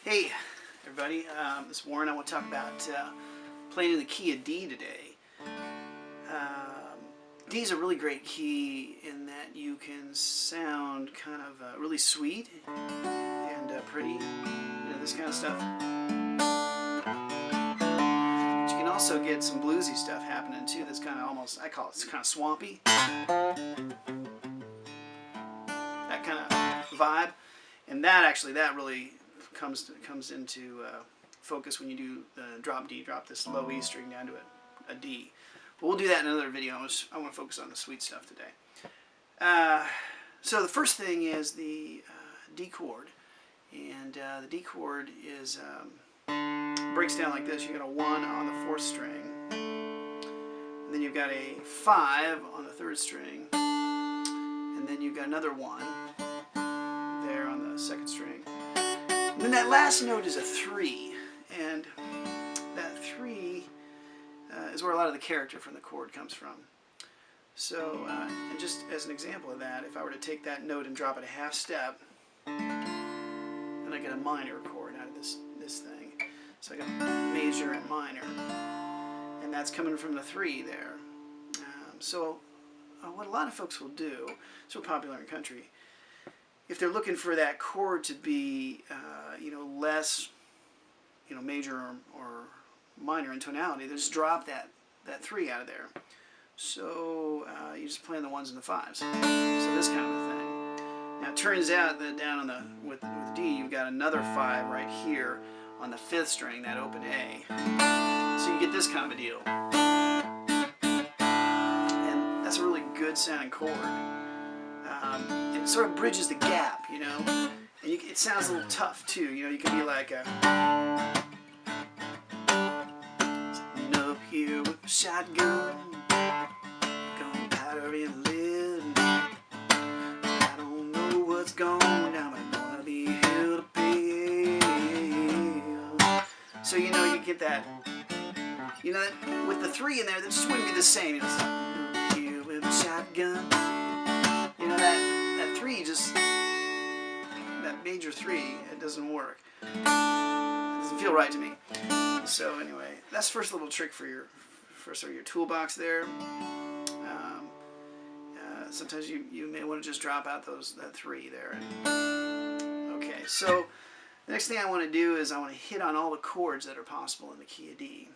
Hey everybody, this is Warren. I want to talk about playing in the key of D today. D is a really great key in that you can sound kind of really sweet and pretty, this kind of stuff. But you can also get some bluesy stuff happening too that's kind of almost, I call it kind of swampy. That kind of vibe. And that really comes into focus when you do the drop D, drop this low E string down to a D. But we'll do that in another video. I want to focus on the sweet stuff today. So the first thing is the D chord, and the D chord is breaks down like this. You got a 1 on the 4th string, and then you've got a 5 on the 3rd string, and then you've got another 1 there on the 2nd string. And then that last note is a 3, and that 3 is where a lot of the character from the chord comes from. So, and just as an example of that, if I were to take that note and drop it a half step, then I get a minor chord out of this thing. So I got major and minor, and that's coming from the 3 there. What a lot of folks will do, it's so popular in country, if they're looking for that chord to be, less, major or minor in tonality, they just drop that 3 out of there. So you're just playing the 1s and the 5s. So this kind of a thing. Now it turns out that down on with D, you've got another 5 right here on the 5th string, that open A. So you get this kind of a deal. And that's a really good sounding chord. It sort of bridges the gap, and it sounds a little tough too. You can be like sitting up here with a shotgun, gunpowder in the lid. I don't know what's going down, but I'm gonna be here to pay. So you get that. That with the 3 in there, that just wouldn't be the same. Sitting up here with a shotgun. That 3 just, that major 3, it doesn't work. It doesn't feel right to me. So anyway, that's the first little trick for your toolbox there. Sometimes you may want to just drop out that 3 there. Okay, so the next thing I want to do is I want to hit on all the chords that are possible in the key of D.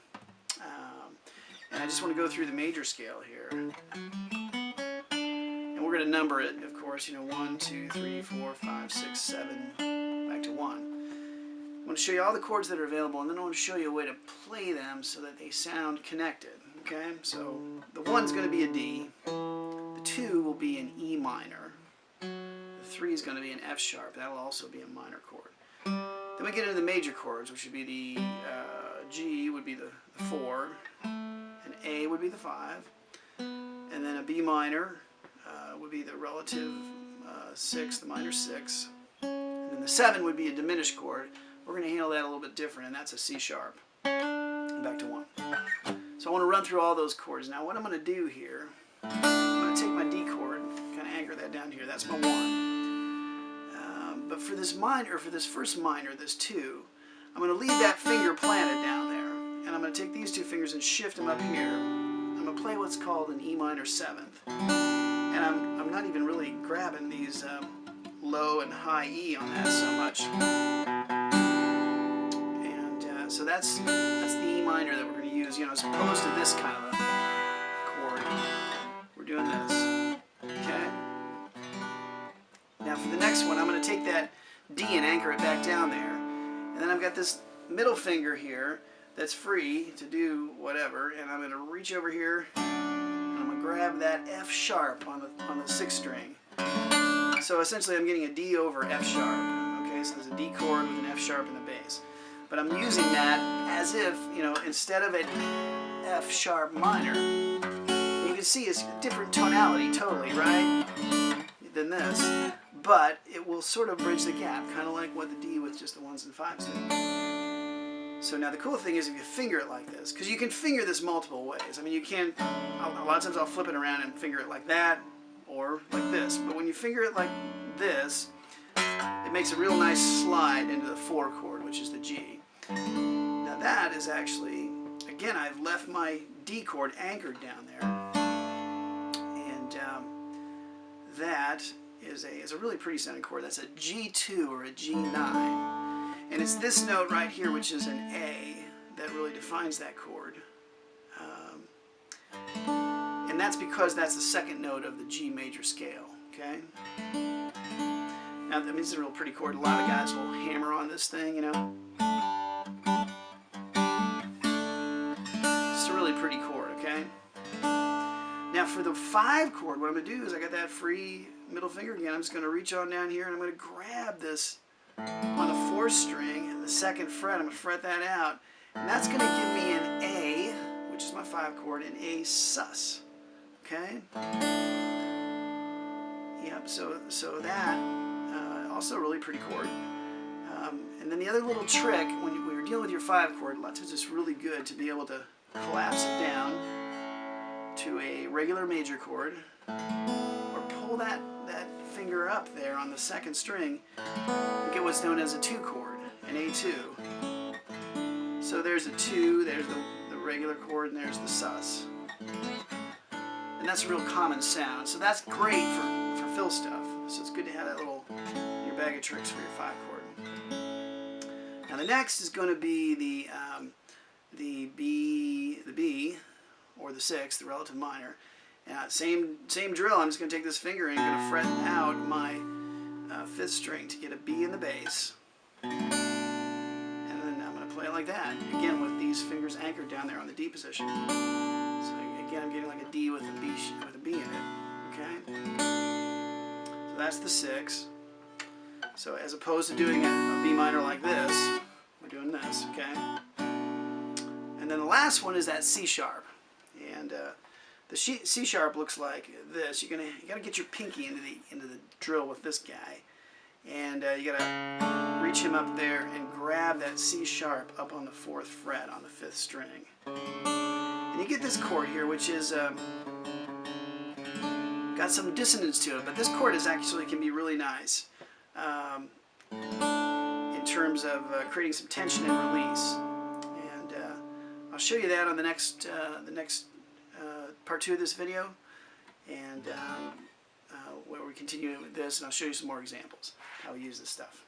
And I just want to go through the major scale here. We're going to number it, of course, 1, 2, 3, 4, 5, 6, 7, back to 1. I want to show you all the chords that are available, and then I want to show you a way to play them so that they sound connected. Okay, so the 1's going to be a D, the 2 will be an E minor, the 3 is going to be an F sharp, that'll also be a minor chord. Then we get into the major chords, which would be the G would be the 4, an A would be the 5, and then a B minor would be the relative 6, the minor 6, and then the 7 would be a diminished chord. We're going to handle that a little bit different, and that's a C sharp. Back to 1. So I want to run through all those chords. Now what I'm going to do here, I'm going to take my D chord, kind of anchor that down here. That's my 1. But for this minor, for this first minor, this 2, I'm going to leave that finger planted down there, and I'm going to take these 2 fingers and shift them up here. I'm going to play what's called an E minor 7th. And I'm not even really grabbing these low and high E on that so much. And so that's the E minor that we're going to use, as opposed to this kind of a chord. We're doing this. Okay? Now for the next one, I'm going to take that D and anchor it back down there. And then I've got this middle finger here that's free to do whatever, and I'm going to reach over here. Grab that F sharp on the 6th string. So essentially I'm getting a D over F sharp. Okay, so there's a D chord with an F sharp in the bass. But I'm using that as if, instead of an F sharp minor, you can see it's a different tonality totally, right, than this. But it will sort of bridge the gap, kind of like what the D with just the 1s and 5s do. So now the cool thing is if you finger it like this, because you can finger this multiple ways. I mean, you can, a lot of times I'll flip it around and finger it like that, or like this. But when you finger it like this, it makes a real nice slide into the 4 chord, which is the G. Now that is actually, again, I've left my D chord anchored down there, and that is a really pretty sounding chord. That's a G2 or a G9, and it's this note right here, which is an A, that really defines that chord. And that's because that's the second note of the G major scale, okay? Now, that means it's a real pretty chord. A lot of guys will hammer on this thing, you know. It's a really pretty chord, okay? Now, for the 5 chord, what I'm going to do is I got that free middle finger again. I'm just going to reach on down here, and I'm going to grab this on the 4th string, and the 2nd fret. I'm going to fret that out, and that's going to give me an A, which is my 5 chord, and A sus. Okay? Yep, so that, also a really pretty chord. And then the other little trick, when you're dealing with your 5 chord, a lot of times it's really good to be able to collapse it down to a regular major chord, or pull that finger up there on the 2nd string and get what's known as a 2 chord, an A2. So there's a 2, there's the regular chord, and there's the sus. And that's a real common sound. So that's great for fill stuff. So it's good to have that little in your bag of tricks for your 5 chord. Now the next is going to be the B, or the 6th, the relative minor. Same drill. I'm just going to take this finger and I'm going to fret out my 5th string to get a B in the bass. And then I'm going to play it like that. Again, with these fingers anchored down there on the D position. So again, I'm getting like a D with a B in it. Okay? So that's the 6. So as opposed to doing a B minor like this, we're doing this, okay? And then the last one is that C sharp. And the C sharp looks like this. You gotta get your pinky into the drill with this guy, and you gotta reach him up there and grab that C sharp up on the 4th fret on the 5th string. And you get this chord here, which is got some dissonance to it, but this chord is actually can be really nice in terms of creating some tension and release. And I'll show you that on the next part 2 of this video, and where we continue with this, and I'll show you some more examples how we use this stuff.